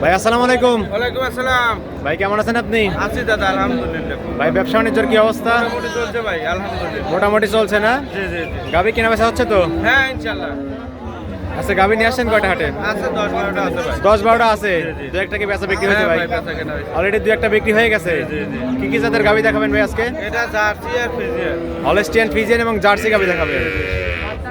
ভাই আসসালামু আলাইকুম। ওয়ালাইকুম আসসালাম। ভাই কেমন আছেন আপনি? আছি দাদা, আলহামদুলিল্লাহ। ভাই ব্যবসা বাণিজ্যের কি অবস্থা? মোটামুটি চলছে ভাই, আলহামদুলিল্লাহ। মোটামুটি চলছে না? জি জি জি। গাবি কেনা বেচা হচ্ছে তো? হ্যাঁ ইনশাআল্লাহ। আচ্ছা গাবি নিয়ে আসেন কয়টা হাটে? আছে 10-12টা আছে ভাই। 10-12টা আছে। জি, জি। দু একটা কি বেচা বিক্রি হয়েছে ভাই? হ্যাঁ ভাই, বেচা কেনা হয়েছে। অলরেডি দু একটা বিক্রি হয়ে গেছে। জি জি। কি কি জাতের গাবি দেখাবেন ভাই আজকে? এটা জার্সি আর ফ্রিজিয়ান। হলস্টিয়ান, ফ্রিজিয়ান এবং জার্সি গাবি দেখাবেন।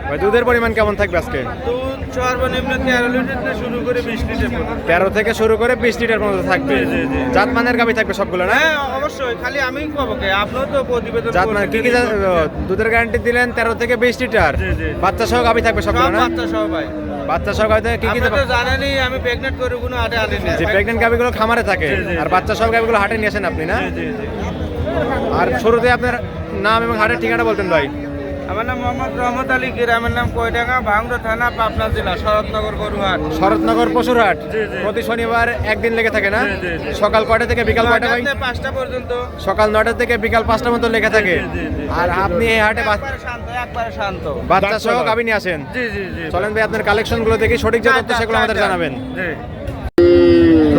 ভাই দুধের পরিমাণ কেমন থাকবে আজকে? দুধ সর্বনিম্ন 13 লিটার থেকে শুরু করে 20 লিটার পর্যন্ত। 13 থেকে শুরু করে 20 লিটার পর্যন্ত থাকবে। জি, জি, জি। জাতমানের গাবি থাকবে সবগুলো না? হ্যাঁ অবশ্যই, খালি আমি পাবো কে, আপনিও তো প্রতিবেদন জাতমান কি কি দুধের গ্যারান্টি দিলেন 13 থেকে 20 লিটার। জি, জি। বাচ্চা সহ গাবি থাকবে সবগুলো সব না? বাচ্চা সব ভাই। বাচ্চা সহ গাবিতে কি কি আপনি তো জানেনই আমি প্রেগনেন্ট করে কোনো আটে আনি না। যে প্রেগনেন্ট গাবিগুলো খামারে থাকে জি, জি, আর জি। বাচ্চা সব গাবিগুলো হাটে নিয়ে আসেন আপনি না? জি জি জি। আর শুরুতে আপনার নাম এবং হাটের ঠিকানা বলতেন ভাই। আমার নাম মোহাম্মদ রহমত আলী, গ্রামের নাম কয়ডাঙ্গা, ভাঙড়া থানা, পাবনা জেলা, শরৎনগর গরুহাট। শরৎনগর পশুরহাট জি, জি। প্রতি শনিবার একদিন লেগে থাকে না? জি, জি, জি। সকাল কয়টা থেকে বিকাল কয়টা ভাই? 5টা পর্যন্ত। সকাল 9টা থেকে বিকাল 5টা মতো লেগে থাকে। জি, জি, জি। আর আপনি এই হাটে একবারে শান্ত, একবারে শান্ত। বাচ্চা সহ গাবি নিয়ে আসেন। জি জি জি। চলেন ভাই আপনার কালেকশন গুলো দেখি, সঠিক যে তথ্য সেগুলো আমাদের জানাবেন। জি।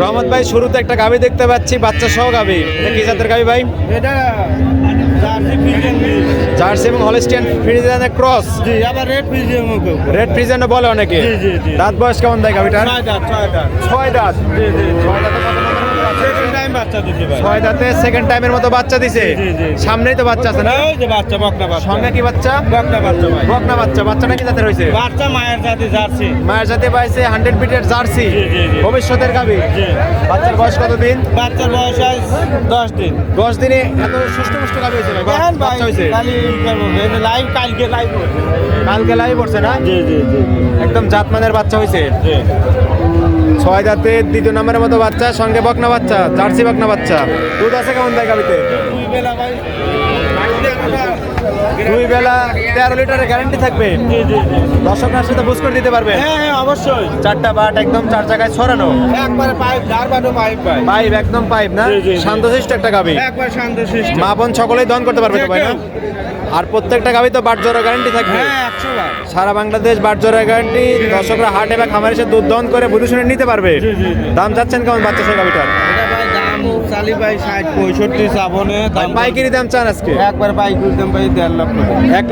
রহমত ভাই শুরুতে একটা গাবি দেখতে পাচ্ছি, বাচ্চা সহ গাবি। এটা কি জাতের গাবি ভাই? এটা জার্সি ফ্রিজিয়ান। জার্সি এবং হলস্টিয়ান ফ্রিজিয়ানের ক্রস। জি, আবার রেড ফ্রিজিয়ান ওকে। রেড ফ্রিজিয়ানও বলে অনেকে। জি, জি, জি। দাঁত বয়স কেমন ভাই গাবিটার? 6 দাঁত, 6 দাঁত। 6 দাঁত। জি জি জি। 6 দাঁতে কত নম্বরের মতো বাচ্চা? সেকেন্ড টাইম বাচ্চা দিছে ভাই। 6 দাঁতে সেকেন্ড টাইমের মতো বাচ্চা দিছে। জি, জি, জি। সামনেই তো বাচ্চা আছে না? ওই যে বাচ্চা, বকনা বাচ্চা। সঙ্গে কি বাচ্চা? বকনা বাচ্চা ভাই। বকনা বাচ্চা। বাচ্চাটা কি জাতের হয়েছে? বাচ্চা মায়ের জাতি জার্সি। মায়ের সাথে পাইছে 100 বিটের জার্সি। জি, জি, জি। ভবিষ্যতের গাবি। জি। বাচ্চার বয়স কত দিন? বাচ্চার বয়স আজ 10 দিন। 10 দিনে এত সুস্থ পুষ্ট গাবি হয়েছে ভাই। দেখেন ভাই, বাচ্চা হয়েছে। খালি লাইভ, কালকে লাইভ হচ্ছে। কালকে লাইভ পড়ছে না? জি জি জি একদম জাতমানের বাচ্চা হয়েছে। জি। 6 দাঁতে দ্বিতীয় নম্বরের মতো বাচ্চা, সঙ্গে বকনা বাচ্চা, জার্সি বকনা বাচ্চা। দুধ আছে কেমন ভাই গাবিতে? দুই বেলা ভাই। 2 বেলা 13 লিটারের গ্যারান্টি থাকবে। জি জি জি। দর্শকরা সাথে বুঝ করে দিতে পারবে। হ্যাঁ হ্যাঁ অবশ্যই। 4টা বাট একদম 4 জায়গায় ছড়ানো। একবারে পাইপ, যার বাটো পাইপ ভাই। পাইপ একদম পাইপ না? জি, জি, জি। শান্তশিষ্ট একটা গাবি। একবার শান্ত শিষ্ট। মা বোন সকলেই দন করতে পারবে তো ভাই না? আর প্রত্যেকটা গাবি তো বাট জোড়া গ্যারান্টি থাকবে। হ্যাঁ 100 বার। সারা বাংলাদেশ বাট জোড়া গ্যারান্টি। দর্শকরা হাটে বা খামারে এসে দুধ দন করে বুঝে শুনে নিতে পারবে। জি, জি, জি। দাম যাচ্ছেন কেমন বাচ্চা সেই গাবিটার? এটা ভাই দাম চালি ভাই 60-65 শ্রাবণে দাম। পাইকারি দাম চান আজকে? একবার পাইকারি দাম ভাই 1.5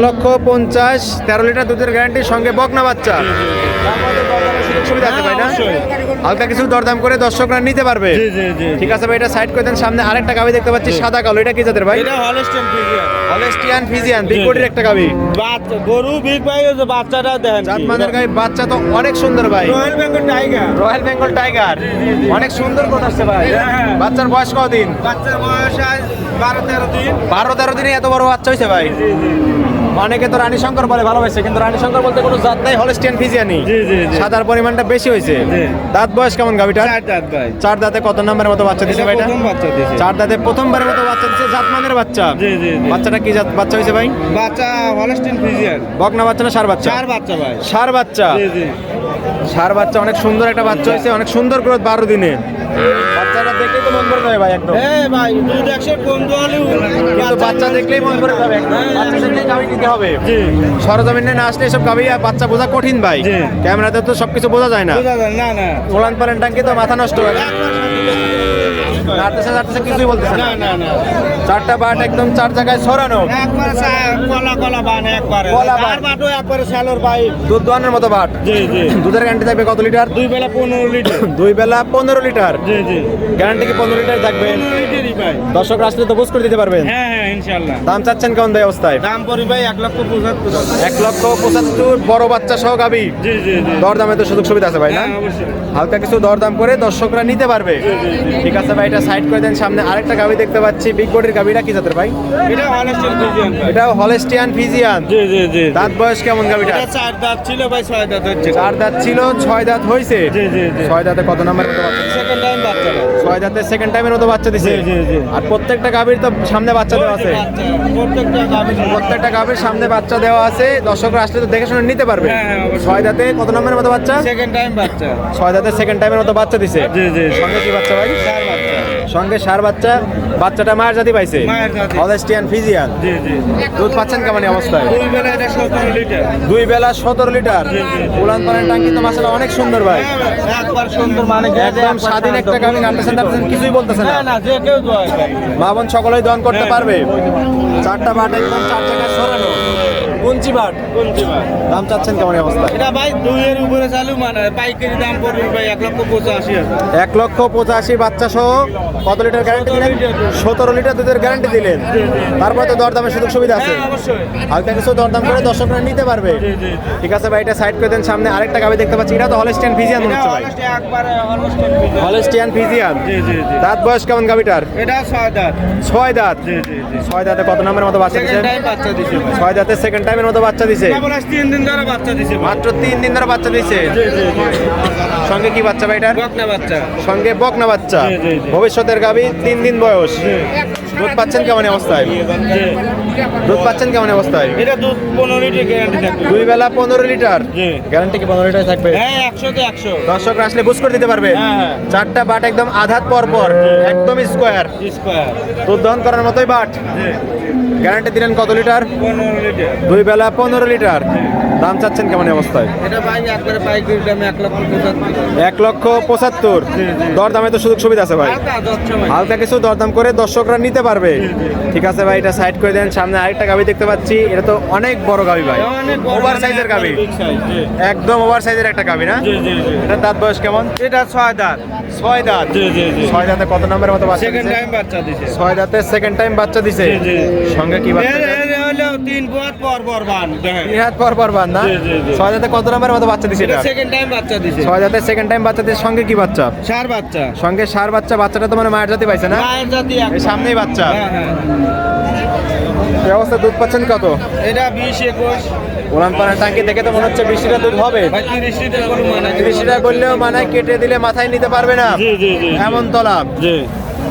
লক্ষ। 1,50,000, 13 লিটার দুধের গ্যারান্টি, সঙ্গে বকনা বাচ্চা। তারপরে দরদামের সুযোগ সুবিধা আছে ভাই না? অবশ্যই। হালকা কিছু দরদাম করে দর্শকরা নিতে পারবে। জি জি জি। ঠিক আছে ভাই, এটা সাইড করে দেন। সামনে আরেকটা গাবি দেখতে পাচ্ছি সাদা কালো। এটা কি জাতের ভাই? এটা Holstein Friesian. Holstein Friesian, big জি, বডির জি। একটা গাবি। বাচ্চা গরু বিগ ভাই, ওই যে বাচ্চাটা দেখেন। জাতমানের গাবি, বাচ্চা তো অনেক সুন্দর ভাই। Royal Bengal tiger. Royal Bengal tiger, অনেক সুন্দর কোট আসছে ভাই। হ্যাঁ। বাচ্চার বয়স কতদিন? বাচ্চার বয়স আজ 12-13 দিন। 12-13 দিনে এত বড় বাচ্চা হয়েছে ভাই। অনেকে তো রানী শঙ্কর বলে ভালোবাসে, কিন্তু রানী শঙ্কর বলতে কোনো জাত নাই, হলস্টিয়ান ফ্রিজিয়ানি। জি, জি, জি। সাদার পরিমাণটা বেশি হয়েছে। জি। দাঁত বয়স কেমন গাবিটার? 4 দাঁত ভাই। 4 দাঁতে কত নম্বরের মতো বাচ্চা দিছে এটা ভাইটা? প্রথম বাচ্চা দিছে। 4 দাঁতে প্রথমবারের মতো বাচ্চা দিছে, জাতমানের বাচ্চা। জি, জি, জি। বাচ্চাটা কি জাত বাচ্চা হয়েছে ভাই? বাচ্চা হলস্টেইন ফ্রিজিয়ান। বকনা বাচ্চা না ষাঁড় বাচ্চা? 4 বাচ্চা ভাই। ষাঁড় বাচ্চা। জি জি। ষাঁড় বাচ্চা, অনেক সুন্দর একটা বাচ্চা হয়েছে, অনেক সুন্দর গ্রোথ 12 দিনে। বাচ্চাটা দেখলেই তো মন ভরে যাবে ভাই একদম। এই ভাই দুধ 100 কম দোয়ালেও কিন্তু বাচ্চা দেখলেই মন ভরে যাবে একদম। বাচ্চা দেখলেই গাবি নিতে হবে। জি। সরজমিনে না আসলে এসব গাবি আর বাচ্চা বোঝা কঠিন ভাই। জি। ক্যামেরাতে তো সবকিছু বোঝা যায় না। বোঝা যায় না না। ওলান পারেন টাঙ্কি তো মাথা নষ্ট হয়ে নাড়তেছে কিছুই বলতেছে না না। না না। 4টা বাট একদম 4 জায়গায় ছড়ানো। একবারে কলা কলা বান একবারে। কলা বান। যার বাটো একবারে সালোর পাইপ। দুধ দোয়ানোর মতো বাট। জি জি। দুধের গ্যারান্টি থাকবে কত লিটার? 2 বেলা 15 লিটার। 2 বেলা 15 লিটার। জি জি। গ্যারান্টি কি 15 লিটার থাকবে? 15 লিটারই ভাই। দর্শক আসলে তো বুঝ করে দিতে পারবেন। হ্যাঁ হ্যাঁ ইনশাআল্লাহ। দাম চাচ্ছেন কেমন ভাই অবস্থায়? দাম পড়ি ভাই 1,75,000। 1,75,000, বড় বাচ্চা সহ গাবি। জি জি জি। দরদামে তো সুযোগ সুবিধা আছে ভাই না? হ্যাঁ অবশ্যই। হালকা কিছু দরদাম করে দর্শকরা নিতে পারবে। ঠিক আছে ভাই, এটা সাইড করে দেন। সামনে আরেকটা গাবি দেখতে পাচ্ছি, বিগ বডির গাবিটা কি জাতের ভাই? এটা হলস্টেইন ফ্রিজিয়ান ভাই। এটা হলস্টিয়ান ফ্রিজিয়ান। জি জি জি। দাঁত বয়স কেমন গাবিটা? এটা 4 দাঁত ছিল ভাই, 6 দাঁত হচ্ছে। 4 দাঁত ছিল, 6 দাঁত হয়েছে। জি জি জি। 6 দাঁতে কত নম্বরের মতো বাচ্চা? সেকেন্ড টাইম বাচ্চা ভাই। 6 দাঁতে সেকেন্ড টাইমের মতো বাচ্চা দিছে। জি, জি, জি। আর প্রত্যেকটা গাবির তো সামনে বাচ্চা দেওয়া আছে। প্রত্যেকটা গাভী। প্রত্যেকটা গাবির সামনে বাচ্চা দেওয়া আছে। দর্শকরা আসলে তো দেখে শুনে নিতে পারবে। হ্যাঁ, হ্যাঁ, অবশ্যই। 6 দাঁতে কত নম্বরের মতো বাচ্চা? সেকেন্ড টাইম বাচ্চা। 6 দাঁতে সেকেন্ড টাইমের মতো বাচ্চা দিছে। জি জি। সঙ্গে কি বাচ্চা ভাই? 4 বাচ্চা। সঙ্গে সার বাচ্চা, বাচ্চাটা মায়ের জাতি পাইছে, মায়ের জাতি। Holstein Friesian. জি জি দুধ পাচ্ছেন কেমন এই অবস্থায়? দুই বেলা এটা 17 লিটার। 2 বেলা 17 লিটার। উলান পালান টাঙ্কি তো মাসালা অনেক সুন্দর ভাই, একবার সুন্দর মানে একদম স্বাধীন একটা গাভী। নামতেছেন কিছুই বলতেছে না, না যে কেউ দোয়া করে। মা বোন সকলেই দহন করতে হ্যাঁ। পারবে। 4টা বাট একদম 4 জায়গায় সরানো কুঞ্চি বাট। কোনটি ভাই? দাম চাচ্ছেন কেমন এই অবস্থায়? এটা ভাই 2 এর উপরে চালু মানে পাইকারি দাম পড়বে ভাই 1,85,000। 1,85,000 বাচ্চা সহ কত লিটার গ্যারান্টি দিলেন? 17 লিটার দুধের গ্যারান্টি দিলেন। তারপরে তো দরদামের সুযোগ সুবিধা আছে, হ্যাঁ অবশ্যই। হালকা কিছু দরদাম করে দর্শকরা নিতে পারবে। জি জি ঠিক আছে ভাই, এটা সাইড করে দেন। সামনে আরেকটা গাভী দেখতে পাচ্ছি, এটা তো হলস্টিয়ান ফিজিয়ান মনে হচ্ছে ভাই। একবারে অলমোস্ট হলস্টিয়ান ফিজিয়ান। জি জি জি। দাঁত বয়স কেমন গাভীটার? এটা 6 দাঁত। 6 দাঁত। জি জি জি। 6 দাঁতে কত নম্বরের মতো বাচ্চা দিছে? সেকেন্ড টাইম বাচ্চা দিছে ভাই। 6 দাঁতে সেকেন্ড টাইমের মতো বাচ্চা দিছে। কেবল আজ 3 দিন ধরে বাচ্চা দিছে ভাই। মাত্র 3 দিন ধরে বাচ্চা দিছে। জি জি জি। সঙ্গে কি বাচ্চা ভাই এটার? বকনা বাচ্চা। সঙ্গে বকনা বাচ্চা। জি, জি, জি। ভবিষ্যতের গাভী, 3 দিন বয়স। দুধ পাচ্ছেন কেমন এই অবস্থায়? জি। দুধ পাচ্ছেন কেমন এই অবস্থায়? এটা দুধ 15 লিটার গ্যারান্টি থাকবে। 2 বেলা 15 লিটার। জি। গ্যারান্টি কি 15 লিটার থাকবে? হ্যাঁ 100 তে 100। দর্শকরা আসলে বুঝ করে দিতে পারবে। হ্যাঁ, হ্যাঁ। 4টা বাট একদম আধাত পর পর, একদম স্কোয়ার। স্কয়ার। দুধ দহন করার মতোই বাট। জি। গ্যারান্টি দিলেন কত লিটার? 15 লিটার। 2 বেলা 15 লিটার। দাম চাচ্ছেন কেমন এই অবস্থায়? এটা ভাই একবারে পাইকারি দামে 1,75,000। 1,75,000। দরদামে তো সুযোগ সুবিধা আছে ভাই, হালকা দচ্ছ ভাই। হালকা কিছু দরদাম করে দর্শকরা নিতে পারবে। ঠিক আছে ভাই, এটা সাইড করে দেন। সামনে আরেকটা গাভী দেখতে পাচ্ছি, এটা তো অনেক বড় গাভী ভাই, অনেক বড় ওভার মানে সাইজের গাভী, বিগ সাইজ। জি। একদম ওভার সাইজের একটা গাভী না? জি জি জি। এটা দাঁত বয়স কেমন? এটা 6 দাঁত। 6 দাঁত। জি জি জি। 6 দাঁতে কত নম্বরের মতো বাচ্চা সেকেন্ড দিছে? টাইম বাচ্চা দিছে। 6 দাঁতে সেকেন্ড টাইম বাচ্চা দিছে। জি, জি। সঙ্গে কি বাচ্চা? এর হলো 3 পর পর পর বান দেখেন। 3 হাত পর পর বান না? জি, জি, জি। 6 দাঁতে কত নম্বরের মতো বাচ্চা দিছে এটা এটা? সেকেন্ড টাইম বাচ্চা দিছে। 6 দাঁতে সেকেন্ড টাইম বাচ্চা দিছে। সঙ্গে কি বাচ্চা? সার বাচ্চা। সঙ্গে সার বাচ্চা। বাচ্চাটা তো মানে মায়ের জাতি পাইছে না? মায়ের জাতি এই একবার। সামনেই বাচ্চা। হ্যাঁ হ্যাঁ। এই অবস্থা দুধ পাচ্ছেন কত? এটা 20-21। উলান পালান টাঙ্কি দেখে তো মনে হচ্ছে 20 লিটার দুধ হবে। ভাই 30 লিটার করে মানে 30 লিটার বললেও মানে কেটে দিলে মাথায় নিতে পারবে না, জি জি জি। এমন তলা। জি।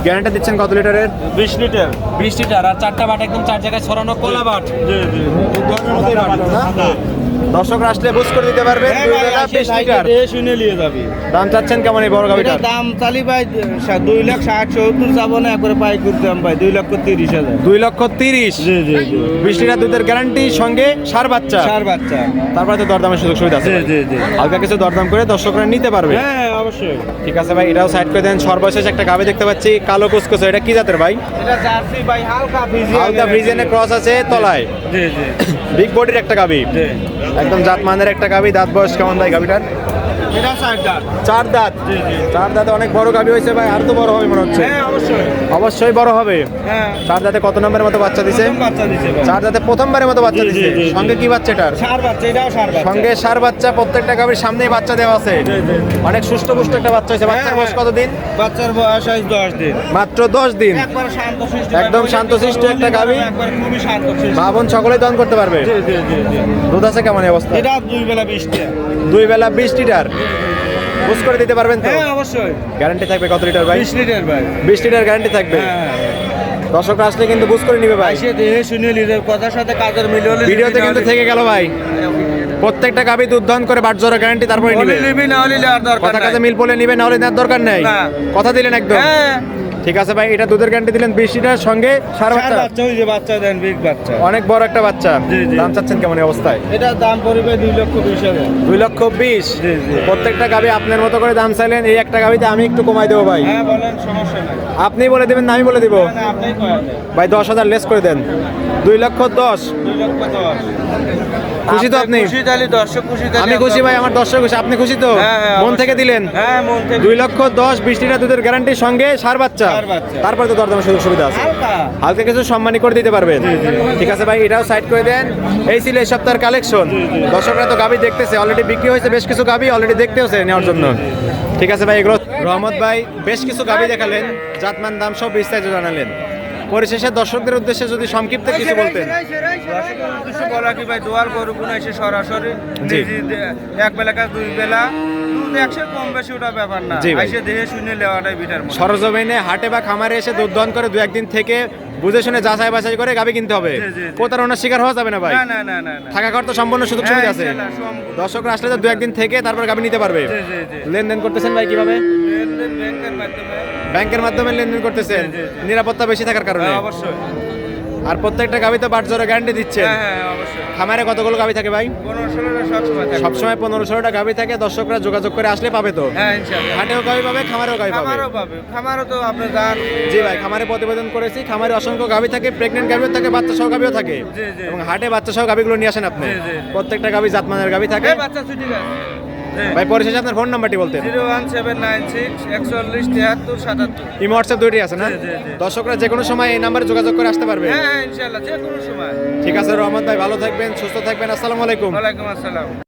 গ্যারান্টি দিচ্ছেন কত লিটারের? 20 লিটার। 20 লিটার। আর 4টা বাট একদম 4 জায়গায় ছড়ানো কলা বাট। জি জি। দর্শকরা আসলে বুঝ করে দিতে পারবে। হ্যাঁ 2 ভাই, বেলা আসে 20 সাইডে লিটার। দিয়ে শুনে নিয়ে যাবি। দাম চাচ্ছেন কেমন এই বড় এটা গাভিটার? দাম চালি ভাই 2,60,70 যাবো না একবারে পাইকারি দাম ভাই 2,30,000। 2,30,000। জি জি জি। 20 লিটার দুধের গ্যারান্টি, সঙ্গে সার বাচ্চা। সার বাচ্চা। তারপরে তো দরদামের সুযোগ সুবিধা আছে জি ভাই। জি জি। হালকা কিছু দরদাম করে দর্শকরা নিতে পারবে। হ্যাঁ অবশ্যই। ঠিক আছে ভাই, এটাও সাইড করে দেন। সর্বশেষ একটা গাভি দেখতে পাচ্ছি, কালো কুচকুচো। এটা কি জাতের ভাই? এটা জার্সি ভাই হালকা ফিজিয়ান। হালকা ফ্রিজেনের ক্রস আছে তলায়, জি জি বিগ বডির একটা গাভি, জি। একদম জাত মানের একটা গাভি। দাঁত বয়স কেমন ভাই গাভিটার? এটা 4 দাঁত। 4 দাঁত। জি জি। 4 দাঁতে অনেক বড় গাভি হয়েছে ভাই, আর তো বড় হবে মনে হচ্ছে। হ্যাঁ অবশ্যই। অবশ্যই বড় হবে। হ্যাঁ। 4 দাঁতে কত নম্বরের মতো বাচ্চা দিছে? প্রথম বাচ্চা দিছে ভাই। 4 দাঁতে প্রথমবারের মতো বাচ্চা জি, জি, দিছে। জি, জি। সঙ্গে কি বাচ্চা এটার? সার বাচ্চা, এটাও সার বাচ্চা। সঙ্গে সার বাচ্চা। প্রত্যেকটা গাভির সামনেই বাচ্চা দেওয়া আছে। জি, জি, জি। অনেক সুস্থ পুষ্ট একটা বাচ্চা হয়েছে। বাচ্চার হ্যাঁ, বয়স হ্যাঁ। কতদিন? বাচ্চার বয়স আজ 10 দিন। মাত্র 10 দিন। একবার শান্তশিষ্ট। একদম শান্তশিষ্ট একটা গাভী। একবার খুবই শান্তশিষ্ট। মা বোন সকলেই দহন করতে পারবে। জি জি জি জি। দুধ আছে কেমন এই অবস্থা? এটা 2 বেলা 20 টা। 2 বেলা 20 লিটার। বুঝ করে দিতে পারবেন তো? হ্যাঁ অবশ্যই। গ্যারান্টি থাকবে কত লিটার ভাই? 20 লিটার ভাই। 20 লিটার গ্যারান্টি থাকবে। হ্যাঁ। দর্শকরা আসলে কিন্তু বুঝ করে নিবে ভাই। আইসে দেহে শুনে লিটার কথার সাথে কাজের মিল হলে ভিডিওতে কিন্তু থেকে গেল ভাই। প্রত্যেকটা গাভী দুধ দহন করে বাট জোড়া গ্যারান্টি, তারপরে নিবে। নিবি না হলে আর দরকার কথা নাই। কাজে মিল বলে নিবে, না হলে নেওয়ার দরকার নাই। না। কথা দিলেন একদম। হ্যাঁ। ঠিক আছে ভাই, এটা দুধের গ্যারান্টি দিলেন 20 লিটার, সঙ্গে সার সার বাচ্চা। বাচ্চা ওই যে বাচ্চা দেন বিগ বাচ্চা। অনেক বড় একটা বাচ্চা। জি, জি। দাম চাচ্ছেন কেমন এই অবস্থায়? এটা দাম পড়বে 2,20,000। 2,20,000। জি, জি। প্রত্যেকটা গাভী আপনার মতো করে দাম চাইলেন, এই একটা গাভীতে আমি একটু কমাই দেবো ভাই। হ্যাঁ বলেন, সমস্যা নাই। আপনি বলে দিবেন না আমি বলে দিব? না আপনিই কয়া দেন। ভাই 10,000 লেস করে দেন। 2,10,000। 2,10,000। খুশি তো আপনি? খুশি তাহলে দর্শক খুশি তাহলে আমি খুশি ভাই, আমার দর্শক খুশি। আপনি খুশি তো? হ্যাঁ, হ্যাঁ, মন অবশ্যই। থেকে দিলেন। হ্যাঁ মন থেকে। 2,10,000, 20 লিটার দুধের গ্যারান্টি, সঙ্গে সার বাচ্চা। সার বাচ্চা। তারপরে তো দরদামের সুযোগ সুবিধা আছে। হালকা। হালকা কিছু সম্মানী করে দিতে পারবেন। ঠিক আছে ভাই, এটাও সাইড করে দেন। এই ছিল এই সপ্তাহের কালেকশন। দর্শকরা তো গাভী দেখতেছে, অলরেডি বিক্রি হয়েছে বেশ কিছু গাভী, অলরেডি দেখতেওছে নেওয়ার জন্য। ঠিক আছে ভাই, এগুলো রহমত ভাই বেশ কিছু গাভী দেখালেন, জাতমান দাম সব বিস্তারিত জানালেন। পরিশেষে দর্শকদের উদ্দেশ্যে যদি সংক্ষিপ্ত কিছু বলতেন। দর্শকের উদ্দেশ্যে বলা কি ভাই, দোয়ার গরু গুলো এসে সরাসরি জি। এক বেলা কাজ 2 বেলা দুধ 100 কম বেশি ওটা ব্যাপার না। জি ভাই। এসে দেহে শুনে নেওয়াটাই বিটার মতো। সরজমিনে হাটে বা খামারে এসে দুধ দহন করে 2-1 দিন থেকে বুঝে শুনে যাচাই বাছাই করে গাবি কিনতে হবে জি, জি, জি। প্রতারণার শিকার হওয়া যাবে না ভাই না না না না না থাকা খাওয়ার তো সম্পূর্ণ সুযোগ সুবিধা আছে হ্যাঁ, ইনশাআল্লাহ, সম্পূর্ণ। দর্শকরা আসলে তো দু একদিন থেকে তারপর গাবি নিতে পারবে জি জি জি লেনদেন করতেছেন ভাই কিভাবে লেনদেন ব্যাংকের মাধ্যমে ব্যাংকের মাধ্যমে লেনদেন করতেছেন জি, জি, জি। নিরাপত্তা বেশি থাকার কারণে হ্যাঁ, অবশ্যই আর প্রত্যেকটা গাবি তো বাটজোরে গ্যারান্টি দিচ্ছেন হ্যাঁ হ্যাঁ অবশ্যই খামারে কতগুলো গাবি থাকে ভাই 15-16টা সবসময় থাকে সবসময় 15-16টা গাবি থাকে দর্শকরা যোগাযোগ করে আসলে পাবে তো হ্যাঁ ইনশাআল্লাহ হাটেও গাবি পাবে খামারেও গাবি পাবে খামারও পাবে খামারও তো আপনি যান জি ভাই খামারে প্রতিবেদন করেছি খামারে অসংখ্য গাবি থাকে প্রেগনেন্ট গাবিও থাকে বাচ্চা সহ গাবিও থাকে জি, জি। এবং হাটে বাচ্চা সহ গাবিগুলো নিয়ে আসেন আপনি জি, জি, জি। প্রত্যেকটা গাবি জাতমানের গাবি থাকে এই বাচ্চা ছুটি গাছ ভাই পরিশেষে আপনার ফোন নাম্বারটি বলতেন 01796 41 73 77 ইমো হোয়াটসঅ্যাপ দুইটি আছে না জি, জি, জি। দর্শকরা যে কোনো সময় এই নাম্বারে যোগাযোগ করে আসতে পারবে হ্যাঁ হ্যাঁ ইনশাআল্লাহ যে কোনো সময় ঠিক আছে রহমত ভাই ভালো থাকবেন সুস্থ থাকবেন আসসালামু আলাইকুম ওয়ালাইকুম আসসালাম